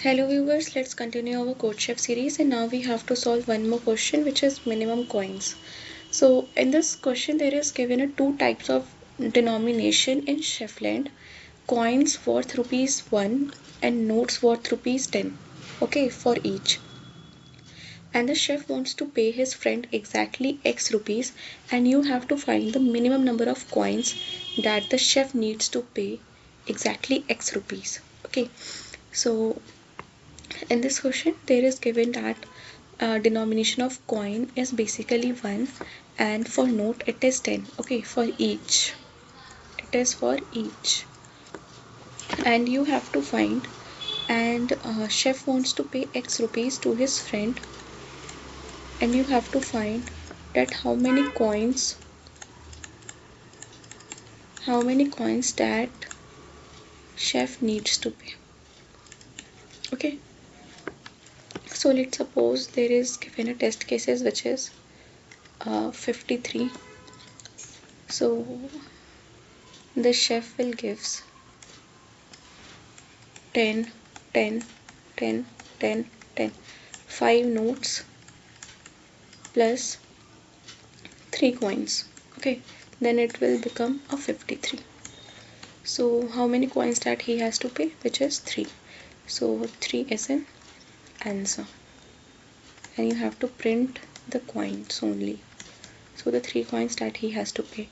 Hello viewers, let's continue our CodeChef series, and now we have to solve one more question, which is minimum coins. So in this question there is given a two types of denomination in Chefland: coins worth rupees 1 and notes worth rupees 10, okay, for each. And the chef wants to pay his friend exactly X rupees, and you have to find the minimum number of coins that the chef needs to pay exactly X rupees. Okay, so in this question there is given that denomination of coin is basically 1, and for note it is 10, okay, for each. It is for each, and you have to find, and chef wants to pay X rupees to his friend, and you have to find that how many coins that chef needs to pay. Okay, so let's suppose there is given a test cases which is 53. So the chef will gives 10, 10, 10, 10, 10, 5 notes plus 3 coins. Okay, then it will become a 53. So how many coins that he has to pay? Which is 3. So 3 is an answer, and you have to print the coins only. So the 3 coins that he has to pay.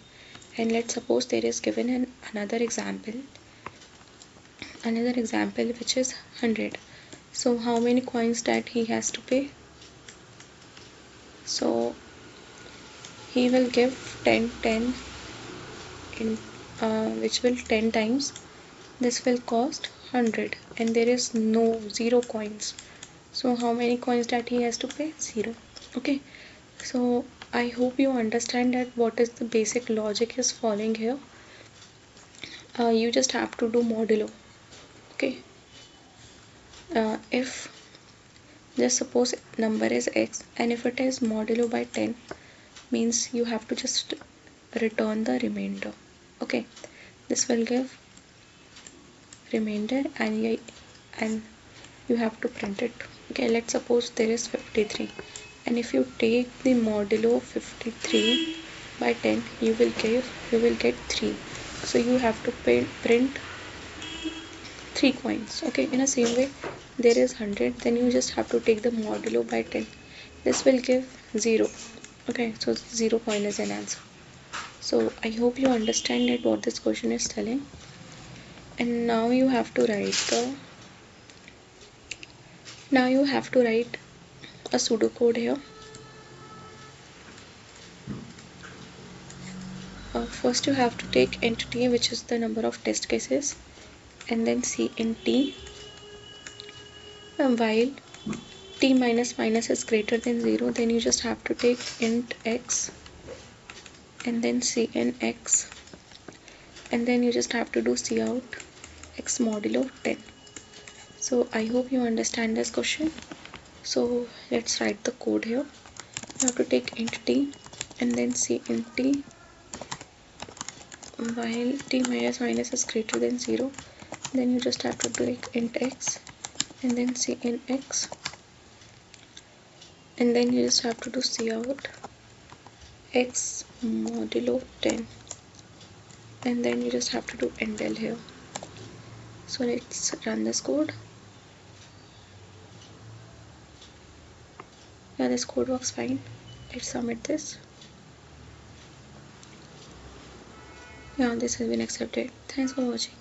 And let's suppose there is given another example which is 100. So how many coins that he has to pay? So he will give 10, 10 in which will 10 times. This will cost 100, and there is no 0 coins. So how many coins that he has to pay? 0. Okay, so I hope you understand that what is the basic logic is following here. You just have to do modulo. Okay, if just suppose number is x, and if it is modulo by 10, means you have to just return the remainder. Okay, this will give remainder, and you have to print it. Okay, let's suppose there is 53, and if you take the modulo 53 by 10, you will get 3. So you have to print 3 coins. Okay, in the same way there is 100, then you just have to take the modulo by 10. This will give 0. Okay, so 0 coin is an answer. So I hope you understand that what this question is telling. And now you have to write a pseudocode here. First you have to take entity, which is the number of test cases, and then cnt while t minus minus is greater than 0, then you just have to take int x and then cnx, and then you just have to do cout x modulo 10. So I hope you understand this question. So let's write the code here. You have to take int t and then cnt while t minus minus is greater than 0, then you just have to take int x and then cnx, and then you just have to do cout x modulo 10, and then you just have to do endl here. So let's run this code. Yeah, this code works fine. Let's submit this. Yeah, this has been accepted. Thanks for watching.